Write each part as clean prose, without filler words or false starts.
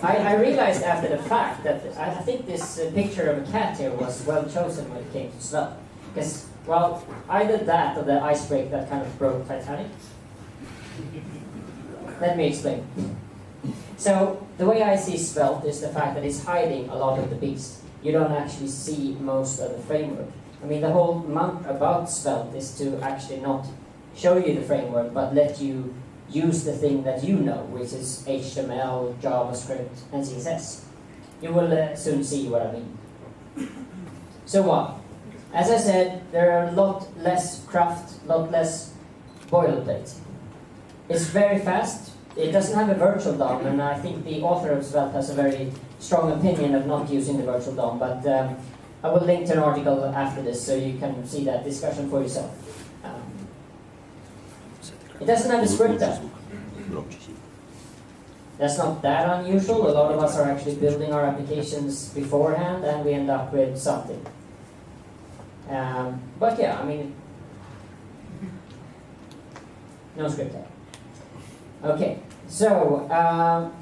I realized after the fact that I think this picture of a cat here was well chosen when it came to Svelte. Because, well, either that or the ice break that kind of broke Titanic. Let me explain. So, the way I see Svelte is the fact that it's hiding a lot of the beast. You don't actually see most of the framework. I mean, the whole month about Svelte is to actually not show you the framework, but let you use the thing that you know, which is HTML, JavaScript, and CSS. You will soon see what I mean. So what? As I said, there are a lot less craft, a lot less boilerplate. It's very fast. It doesn't have a virtual DOM, and I think the author of Svelte has a very strong opinion of not using the virtual DOM, but I will link to an article after this so you can see that discussion for yourself. It doesn't have a script tab. That's not that unusual. A lot of us are actually building our applications beforehand and we end up with something. But yeah, I mean, no script tab. Okay, so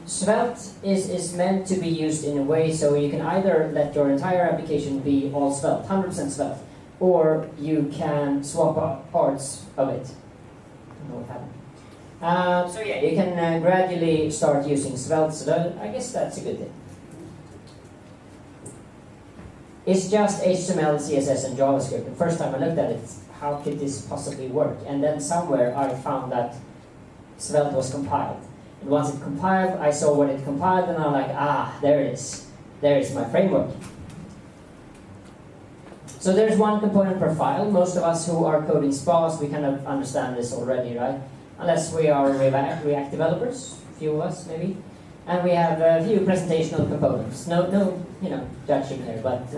Svelte is meant to be used in a way so you can either let your entire application be all Svelte, 100% Svelte, or you can swap out parts of it. What happened. So yeah, you can gradually start using Svelte, so I guess that's a good thing. It's just HTML, CSS, and JavaScript. The first time I looked at it, how could this possibly work? And then somewhere I found that Svelte was compiled. And once it compiled, I saw what it compiled, and I'm like, ah, there it is. There is my framework. So there's one component per file. Most of us who are coding spas, we kind of understand this already, right? Unless we are React developers, a few of us maybe. And we have a few presentational components. No, judging here, but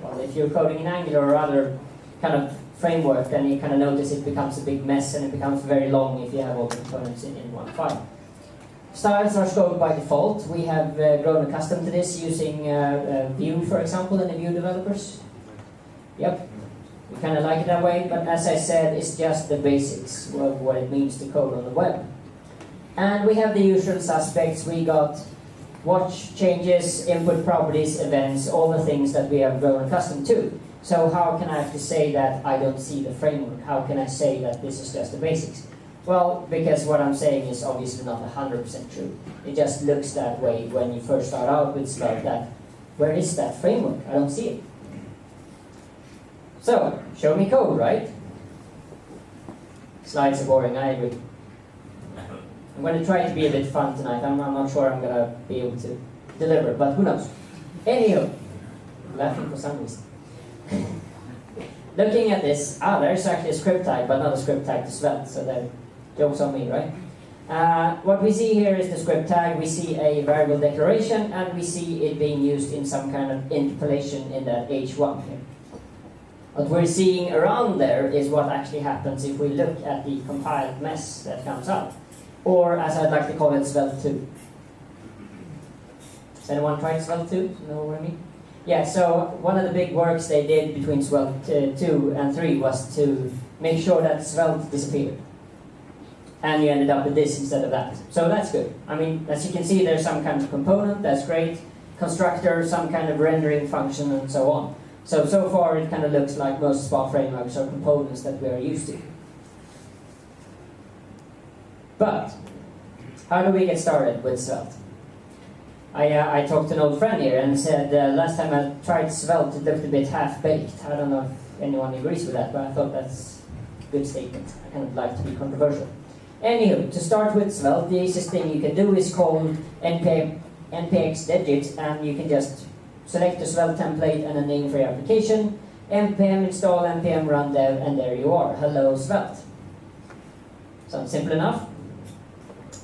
well, if you're coding in Angular or other kind of framework, then you kind of notice it becomes a big mess and it becomes very long if you have all the components in one file. Styles are scoped by default. We have grown accustomed to this using Vue, for example, in the Vue developers. Yep, we kind of like it that way, but as I said, it's just the basics of what it means to code on the web. And we have the usual suspects. We got watch changes, input properties, events, all the things that we have grown accustomed to. So how can I actually say that I don't see the framework? How can I say that this is just the basics? Well, because what I'm saying is obviously not 100% true. It just looks that way when you first start out with Svelte, that where is that framework? I don't see it. So, show me code, right? Slides are boring, I agree. I'm going to try to be a bit fun tonight. I'm not sure I'm going to be able to deliver, but who knows? Anywho, I'm laughing for some reason. Looking at this, there's actually a script tag, but not a script tag to Svelte, so that joke's on me, right? What we see here is the script tag. We see a variable declaration, and we see it being used in some kind of interpolation in that H1 here. What we're seeing around there is what actually happens if we look at the compiled mess that comes out. Or, as I'd like to call it, Svelte 2. Has anyone tried Svelte 2? Know what I mean? Yeah, so one of the big works they did between Svelte 2 and 3 was to make sure that Svelte disappeared. And you ended up with this instead of that. So that's good. I mean, as you can see, there's some kind of component, that's great. Constructor, some kind of rendering function, and so on. So far it kind of looks like most SPA frameworks are components that we are used to. But, how do we get started with Svelte? I talked to an old friend here and said last time I tried Svelte it looked a bit half-baked. I don't know if anyone agrees with that, but I thought that's a good statement. I kind of like to be controversial. Anywho, to start with Svelte, the easiest thing you can do is call npx digit, and you can just select a Svelte template and a name for your application, npm install, npm run dev, and there you are. Hello, Svelte. Sounds simple enough?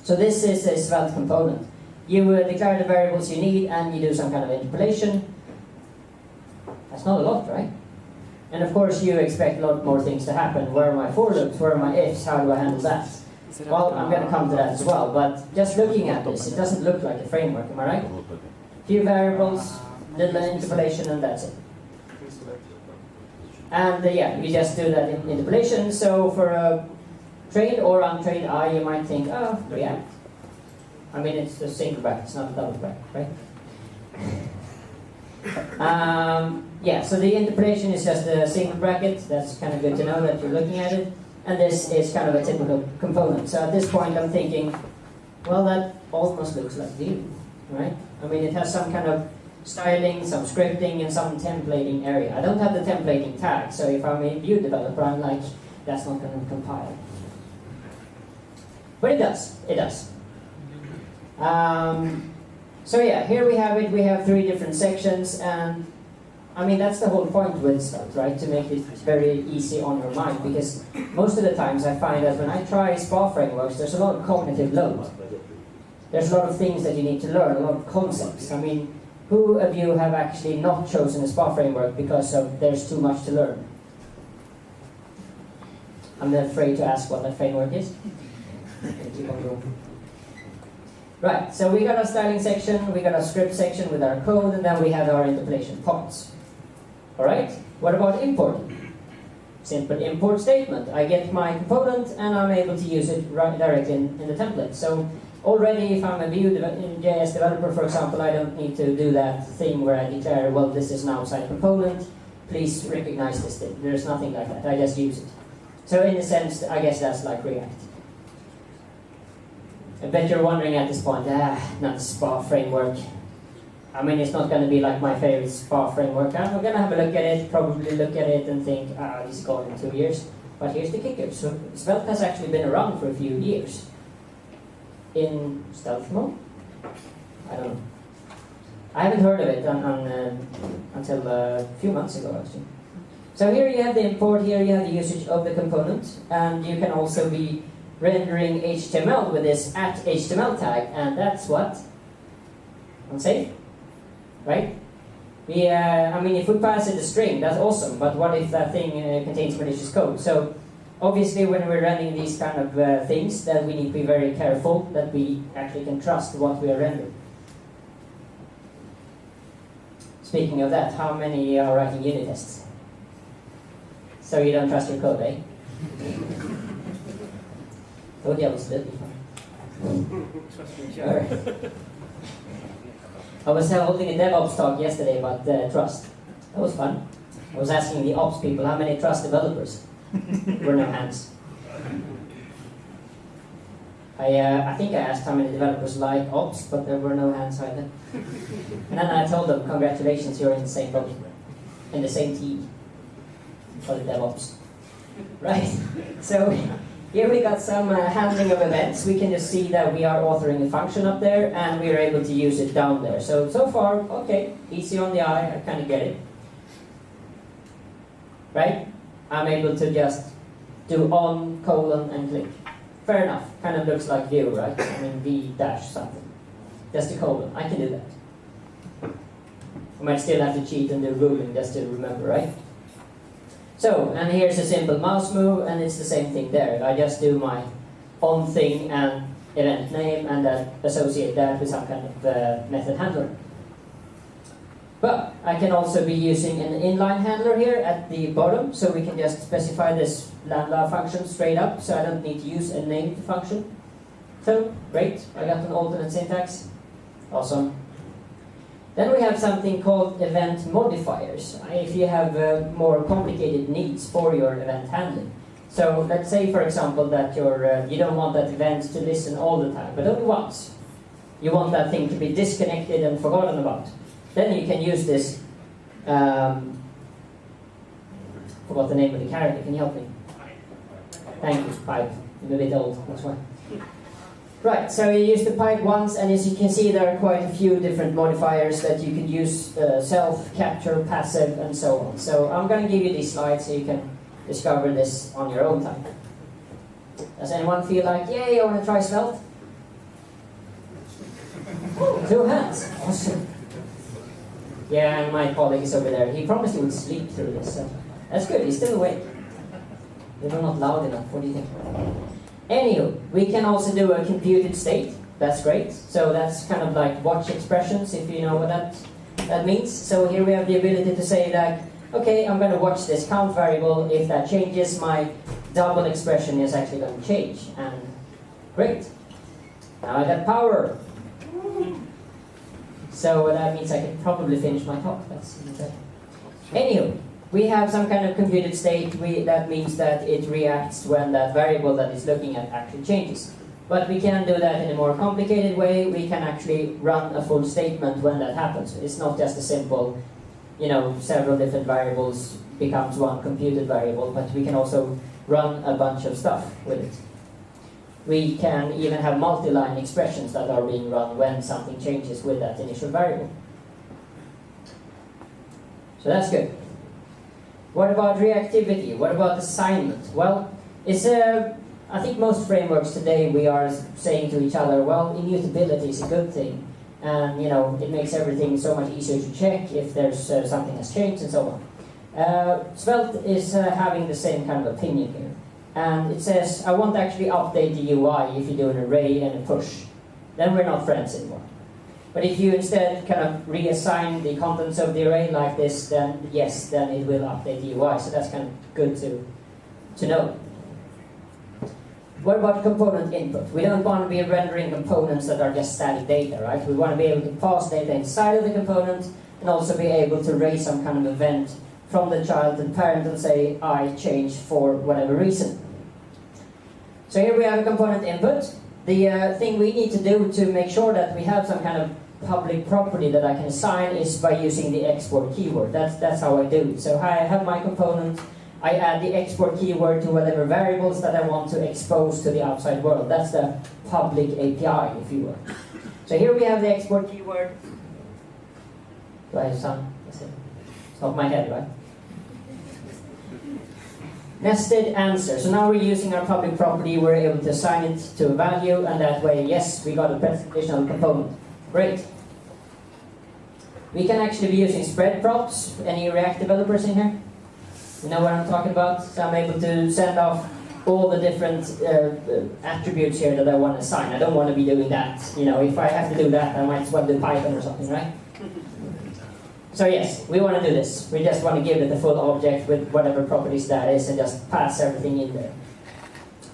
So this is a Svelte component. You declare the variables you need, and you do some kind of interpolation. That's not a lot, right? And of course, you expect a lot more things to happen. Where are my for loops? Where are my ifs? How do I handle that? Well, I'm going to come to that as well, but just looking at this, it doesn't look like a framework, am I right? Few variables, little interpolation, and that's it. And yeah, you just do that in interpolation. So for a trained or untrained eye, you might think, oh, React. I mean, it's a single bracket, it's not a double bracket, right? Yeah, so the interpolation is just a single bracket. That's kind of good to know that you're looking at it. And this is kind of a typical component. So at this point I'm thinking, well, that almost looks like Vue, right? I mean, it has some kind of styling, some scripting, and some templating area. I don't have the templating tag, so if I'm a Vue developer, I'm like, that's not going to compile. But it does, it does. So yeah, here we have it. We have 3 different sections, and I mean, that's the whole point with Svelte, right? To make it very easy on your mind, because most of the times I find that when I try SPA frameworks, there's a lot of cognitive load. There's a lot of things that you need to learn, a lot of concepts. I mean, who of you have actually not chosen a SPA framework because there's too much to learn? I'm not afraid to ask what that framework is. Keep on going. Right, so we got our styling section, we got our script section with our code, and then we have our interpolation parts. Alright, what about importing? Simple import statement. I get my component and I'm able to use it right directly in the template. So already if I'm a Vue.js developer, for example, I don't need to do that thing where I declare, well, this is now side component, please recognize this thing. There's nothing like that, I just use it. So in a sense, I guess that's like React. I bet you're wondering at this point, not the SPA framework. I mean, it's not going to be like my favorite SPA framework. I'm going to have a look at it, probably look at it and think, this is gone in 2 years. But here's the kicker. So Svelte has actually been around for a few years. In stealth mode? I don't know. I haven't heard of it until a few months ago, actually. So here you have the import, here you have the usage of the component, and you can also be rendering HTML with this @HTML tag, and that's what? Unsafe, right? I mean, if we pass it a string, that's awesome, but what if that thing contains malicious code? So obviously when we're running these kind of things, then we need to be very careful that we actually can trust what we are rendering. Speaking of that, how many are writing unit tests? So you don't trust your code, eh? Told you I was little before. Sure. I was holding a DevOps talk yesterday about trust. That was fun. I was asking the ops people, how many trust developers? There were no hands. I think I asked how many developers like ops, but there were no hands either. And then I told them, congratulations, you're in the same boat, in the same team for the DevOps. Right? So here we got some handling of events. We can just see that we are authoring a function up there, and we are able to use it down there. So far, okay, easy on the eye, I kind of get it. Right? I'm able to just do on, colon, and click. Fair enough, kind of looks like Vue, right? I mean, V dash something. Just a colon, I can do that. I might still have to cheat and do ruling just to remember, right? So, and here's a simple mouse move, and it's the same thing there. I just do my on thing and event name, and then associate that with some kind of method handler. But I can also be using an inline handler here at the bottom, so we can just specify this lambda function straight up, so I don't need to use a named function. So, great, I got an alternate syntax. Awesome. Then we have something called event modifiers, if you have more complicated needs for your event handling. So let's say, for example, that you don't want that event to listen all the time, but only once. You want that thing to be disconnected and forgotten about. Then you can use this, forgot the name of the character, can you help me? Thank you, pipe. I'm a bit old, that's why. Right, so you use the pipe once, and as you can see there are quite a few different modifiers that you could use, self, capture, passive, and so on. So I'm going to give you these slides so you can discover this on your own time. Does anyone feel like, yay, I want to try Svelte? 2 hands, awesome. Yeah, and my colleague is over there. He promised he would sleep through this, so that's good, he's still awake. They were not loud enough, what do you think? Anywho, we can also do a computed state. That's great. So that's kind of like watch expressions, if you know what that means. So here we have the ability to say that, okay, I'm going to watch this count variable. If that changes, my double expression is actually going to change. And great. Now I got power. So that means I can probably finish my talk. That's okay. Anywho, we have some kind of computed state. That means that it reacts when that variable that it's looking at actually changes. But we can do that in a more complicated way. We can actually run a full statement when that happens. It's not just a simple, several different variables becomes one computed variable, but we can also run a bunch of stuff with it. We can even have multi-line expressions that are being run when something changes with that initial variable. So that's good. What about reactivity? What about assignment? Well, I think most frameworks today we are saying to each other, well, immutability is a good thing. And it makes everything so much easier to check if there's something has changed and so on. Svelte is having the same kind of opinion here. And it says, I won't actually update the UI if you do an array and a push. Then we're not friends anymore. But if you instead kind of reassign the contents of the array like this, then yes, then it will update the UI. So that's kind of good to know. What about component input? We don't want to be rendering components that are just static data, right? We want to be able to pass data inside of the component and also be able to raise some kind of event from the child to the parent and say, I change for whatever reason. So here we have a component input. The thing we need to do to make sure that we have some kind of public property that I can assign is by using the export keyword. That's how I do it. So I have my component. I add the export keyword to whatever variables that I want to expose to the outside world. That's the public API, if you will. So here we have the export keyword. Do I have some? That's it. It's not my head, right? Nested answer. So now we're using our public property. We're able to assign it to a value, and that way, yes, we got a presentational component. Great. We can actually be using spread props. Any React developers in here? You know what I'm talking about? So I'm able to send off all the different attributes here that I want to assign. I don't want to be doing that. If I have to do that, I might as well do Python or something, right? So yes, we want to do this. We just want to give it a full object with whatever properties that is and just pass everything in there.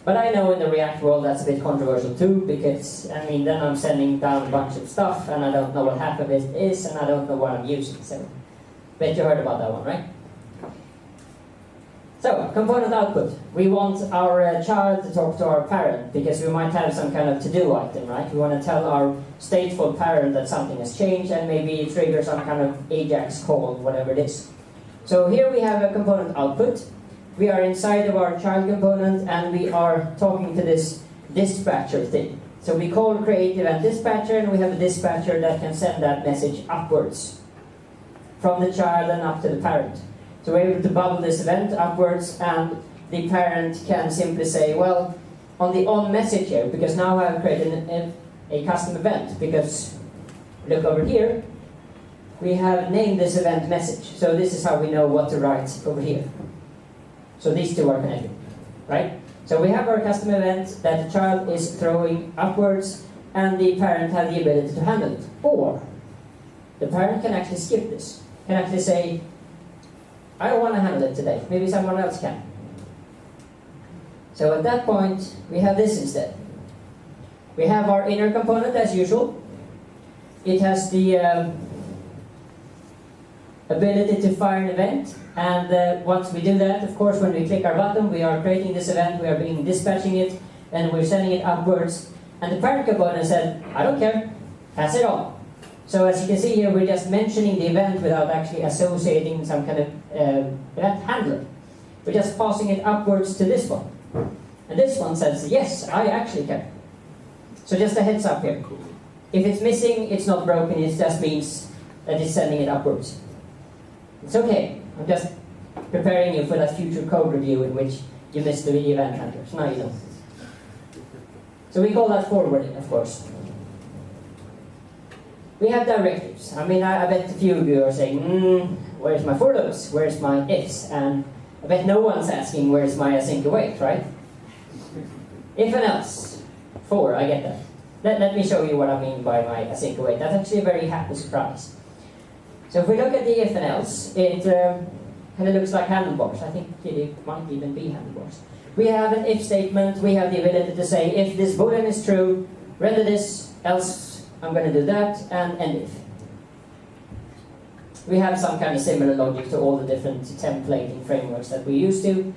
But I know in the React world that's a bit controversial too, because, then I'm sending down a bunch of stuff and I don't know what half of it is and I don't know what I'm using. So, bet you heard about that one, right? So, component output. We want our child to talk to our parent because we might have some kind of to-do item, right? We want to tell our stateful parent that something has changed and maybe trigger some kind of AJAX call, whatever it is. So here we have a component output. We are inside of our child component and we are talking to this dispatcher thing. So we call create event dispatcher and we have a dispatcher that can send that message upwards from the child and up to the parent. So we're able to bubble this event upwards and the parent can simply say, well, on the on message here, because now I've created a custom event, because look over here, we have named this event message. So this is how we know what to write over here. So these two are connected, right? So we have our custom event that the child is throwing upwards and the parent has the ability to handle it. Or the parent can actually skip this, can actually say, I don't want to handle it today. Maybe someone else can. So at that point, we have this instead. We have our inner component as usual. It has the ability to fire an event. And once we do that, of course, when we click our button, we are creating this event, we are dispatching it, and we're sending it upwards. And the parent component said, I don't care, pass it on. So as you can see here, we're just mentioning the event without actually associating some kind of event handler. We're just passing it upwards to this one. And this one says, yes, I actually care. So just a heads up here. If it's missing, it's not broken, it just means that it's sending it upwards. It's okay. I'm just preparing you for that future code review in which you missed the event handler. So now you know. So we call that forwarding, of course. We have directives. I bet a few of you are saying, where's my for loops? Where's my ifs? And I bet no one's asking, where's my async await, right? If and else. For, I get that. Let me show you what I mean by my async await. That's actually a very happy surprise. So if we look at the if and else, it kind of looks like handlebars. I think it might even be handlebars. We have an if statement. We have the ability to say, if this boolean is true, render this, else I'm going to do that, and end if. We have some kind of similar logic to all the different templating frameworks that we used to,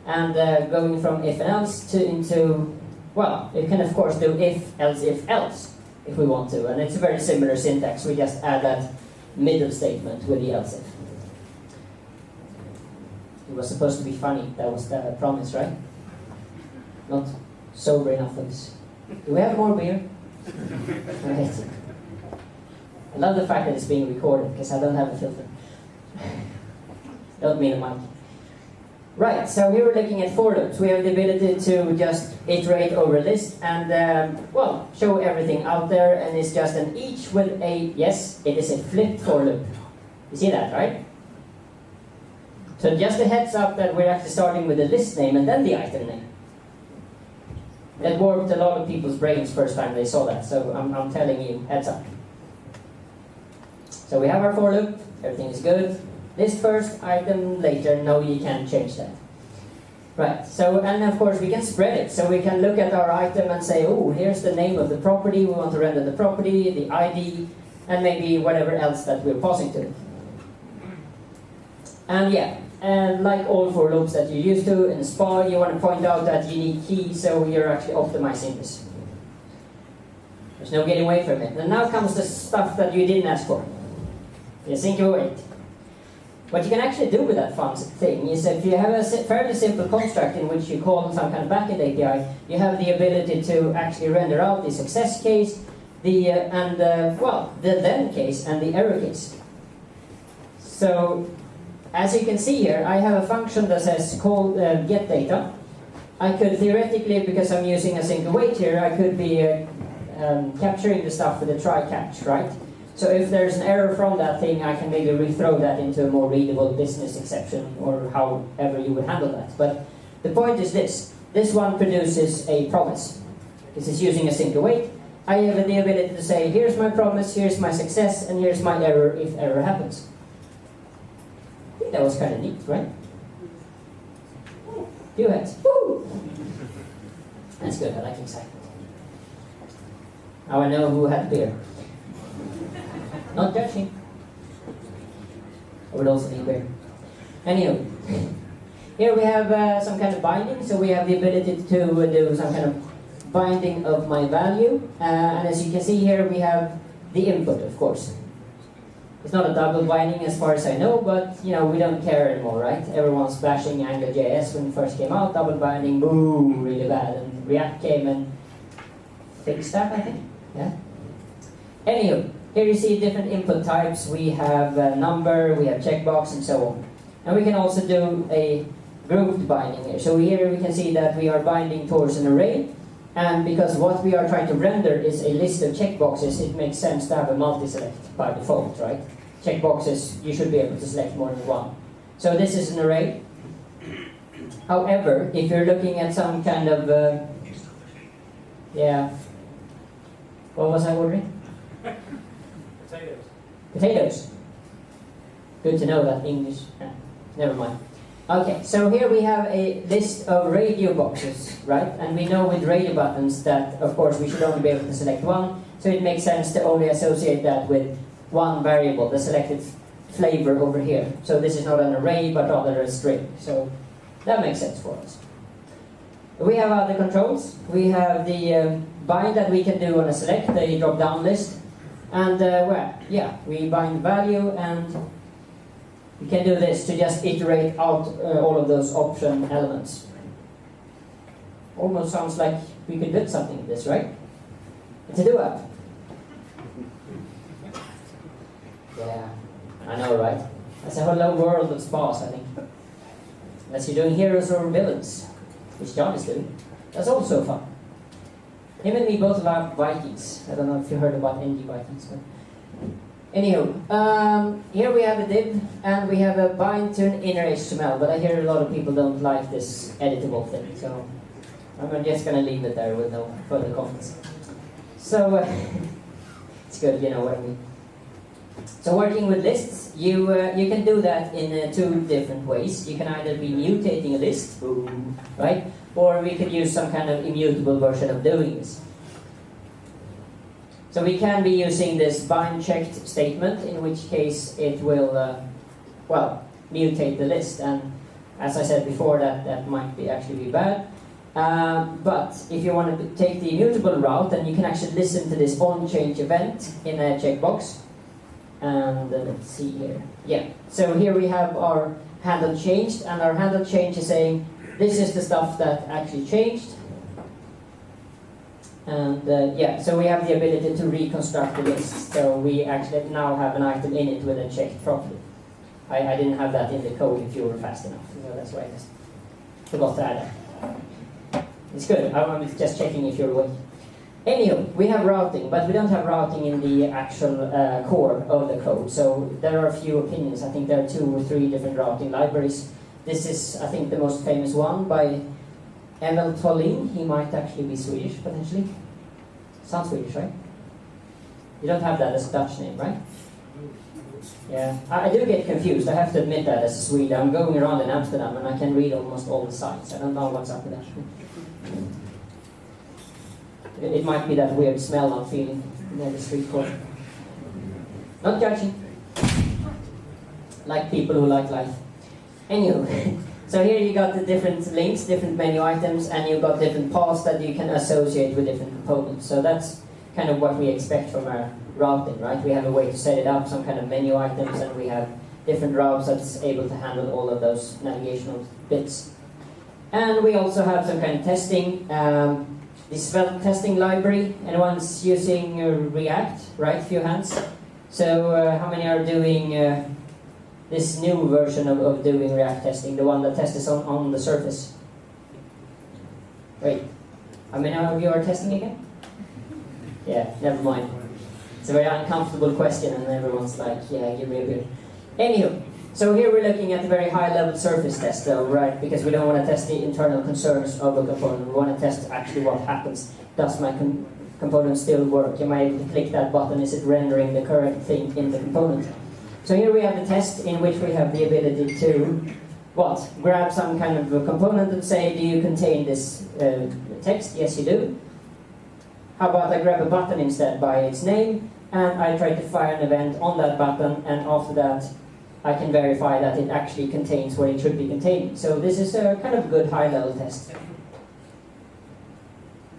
and going from if and else into, well, it can of course do if else if we want to, and it's a very similar syntax. We just add that middle statement with the else if. It was supposed to be funny. That was the promise, right? Not sober enough for this. Do we have more beer? Right. I love the fact that it's being recorded because I don't have a filter. Don't mean a mic. Right, so here we're looking at for loops. We have the ability to just iterate over a list and, well, show everything out there, and it's just an each with a, yes, it is a flipped for loop. You see that, right? So just a heads up that we're actually starting with the list name and then the item name. That warped a lot of people's brains first time they saw that, so I'm telling you, heads up. So we have our for loop, everything is good. List first, item later, no, you can't change that. Right, so, and of course we can spread it. So we can look at our item and say, oh, here's the name of the property, we want to render the property, the ID, and maybe whatever else that we're passing to it. And yeah, and like all for loops that you're used to in SPA, you want to point out that unique key, so you're actually optimizing this. There's no getting away from it. And now comes the stuff that you didn't ask for. You think you wait. What you can actually do with that fun thing is if you have a fairly simple construct in which you call some kind of backend API, you have the ability to actually render out the success case, the then case and the error case. So, as you can see here, I have a function that says call get data. I could theoretically, because I'm using async await here, I could be capturing the stuff with a try catch, right? So if there's an error from that thing, I can maybe rethrow that into a more readable business exception, or however you would handle that. But the point is this. This one produces a promise. This is using async await. I have the ability to say, here's my promise, here's my success, and here's my error if error happens. I think that was kind of neat, right? Few heads. Woo! That's good, I like excitement. Now I know who had beer. Not judging. I would also need beer. Anyway, here we have some kind of binding, so we have the ability to do some kind of binding of my value. And as you can see here, we have the input, of course. It's not a double binding as far as I know, but you know, we don't care anymore, right? Everyone's bashing AngularJS when it first came out, double binding, boom, really bad. And React came and fixed that, I think. Yeah. Anywho, here you see different input types. We have a number, we have checkbox, and so on. And we can also do a grouped binding here. So here we can see that we are binding towards an array. And because what we are trying to render is a list of checkboxes, it makes sense to have a multi-select by default, right? Checkboxes, you should be able to select more than one. So this is an array. However, if you're looking at some kind of, what was I ordering? Potatoes. Potatoes. Good to know that English. Never mind. Okay, so here we have a list of radio boxes, right? And we know with radio buttons that, of course, we should only be able to select one. So it makes sense to only associate that with one variable, the selected flavor over here. So this is not an array, but rather a string. So that makes sense for us. We have other controls. We have the bind that we can do on a select, the drop-down list. And we bind value, and we can do this to just iterate out all of those option elements. Almost sounds like we could build something with this, right? It's a do-up. Yeah, I know, right? That's a whole world of spas, I think. Unless you're doing heroes or villains, which John is doing. That's also fun. Him and me both love Vikings. I don't know if you heard about NG Vikings, but anywho, here we have a div, and we have a bind to an inner HTML, but I hear a lot of people don't like this editable thing, so I'm just going to leave it there with no further comments. So, it's good, you know what I mean. So working with lists, you can do that in two different ways. You can either be mutating a list, boom, right? Or we could use some kind of immutable version of doing this. So we can be using this bind checked statement, in which case it will, well, mutate the list. And as I said before, that might be actually be bad. But if you want to take the immutable route, then you can actually listen to this on-change event in a checkbox. And let's see here. Yeah, so here we have our handle changed, and our handle change is saying, this is the stuff that actually changed. And yeah, so we have the ability to reconstruct the list. So we actually now have an item in it with it checked properly. I didn't have that in the code if you were fast enough. So that's why I just forgot to add that. It's good. I'm just checking if you're awake. Anywho, we have routing, but we don't have routing in the actual core of the code. So there are a few opinions. I think there are 2 or 3 different routing libraries. This is, I think, the most famous one by Emil Tollin. He might actually be Swedish, potentially. Sounds Swedish, right? You don't have that as a Dutch name, right? Yeah, I do get confused. I have to admit that as a Swede. I'm going around in Amsterdam and I can read almost all the sites. I don't know what's up with that. It might be that weird smell I'm feeling near the street corner. Not judging. Like people who like life. Anywho, so here you got the different links, different menu items, and you've got different paths that you can associate with different components. So that's kind of what we expect from our routing, right? We have a way to set it up, some kind of menu items, and we have different routes that's able to handle all of those navigational bits. And we also have some kind of testing. The Svelte testing library. Anyone's using React, right? Few hands. So how many are doing this new version of doing React testing, the one that tests on the surface? Wait, how many of you are testing again? Yeah, never mind. It's a very uncomfortable question, and everyone's like, yeah, give me a beer. Anywho, so here we're looking at a very high-level surface test, though, right? Because we don't want to test the internal concerns of a component. We want to test actually what happens. Does my component still work? Am I able to click that button? Is it rendering the correct thing in the component? So here we have the test in which we have the ability to, what? Grab some kind of a component and say, do you contain this text? Yes, you do. How about I grab a button instead by its name, and I try to fire an event on that button, and after that, I can verify that it actually contains what it should be containing. So this is a kind of good high-level test.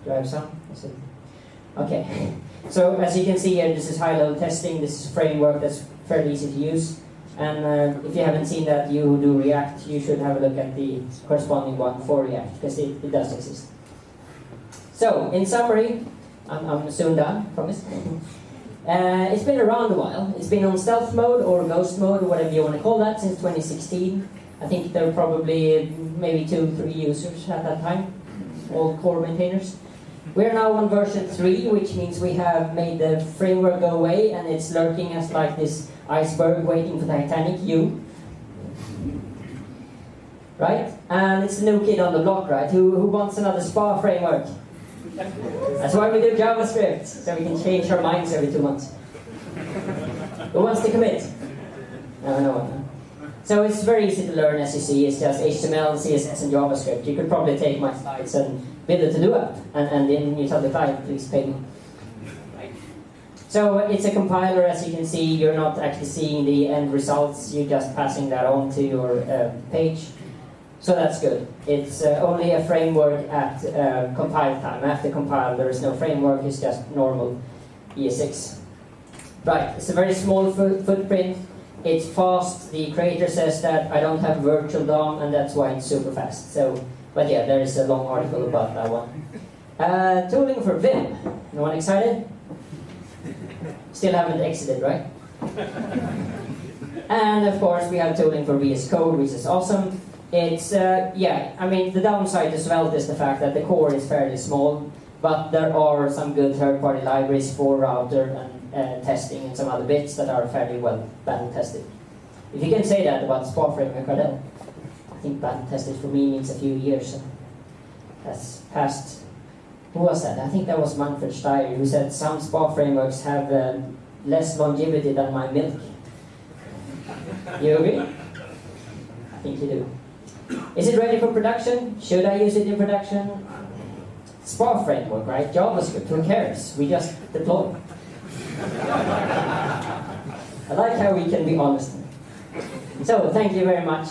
Do I have some? Okay. So as you can see here, this is high-level testing. This is a framework that's fairly easy to use. And if you haven't seen that you do React, you should have a look at the corresponding one for React, because it does exist. So, in summary, I'm soon done, promise. It's been around a while. It's been on stealth mode or ghost mode, or whatever you want to call that, since 2016. I think there were probably maybe 2-3 users at that time, all core maintainers. We're now on version 3, which means we have made the framework go away, and it's lurking as like this iceberg waiting for Titanic, you. Right? And it's the new kid on the block, right? Who wants another SPA framework? That's why we do JavaScript, so we can change our minds every 2 months. Who wants to commit? No one. So it's very easy to learn, as you see. It's just HTML, CSS, and JavaScript. You could probably take my slides and build it to do it, and then you tell the client, please pay me. So it's a compiler, as you can see. You're not actually seeing the end results. You're just passing that on to your page. So that's good. It's only a framework at compile time. After compile, there is no framework. It's just normal ES6. Right, it's a very small footprint. It's fast. The creator says that I don't have virtual DOM, and that's why it's super fast. So, but yeah, there is a long article about that one. Tooling for Vim. Anyone excited? Still haven't exited, right? And of course, we have tooling for VS Code, which is awesome. It's, I mean, the downside to Svelte is the fact that the core is fairly small, but there are some good third-party libraries for router and testing and some other bits that are fairly well battle tested. If you can say that about SPA framework, Cardell, I think battle tested for me means a few years. So that's past. Who was that? I think that was Manfred Steyer, who said some SPA frameworks have less longevity than my milk. You agree? I think you do. Is it ready for production? Should I use it in production? SPA framework, right? JavaScript, who cares? We just deploy. I like how we can be honest. So, thank you very much.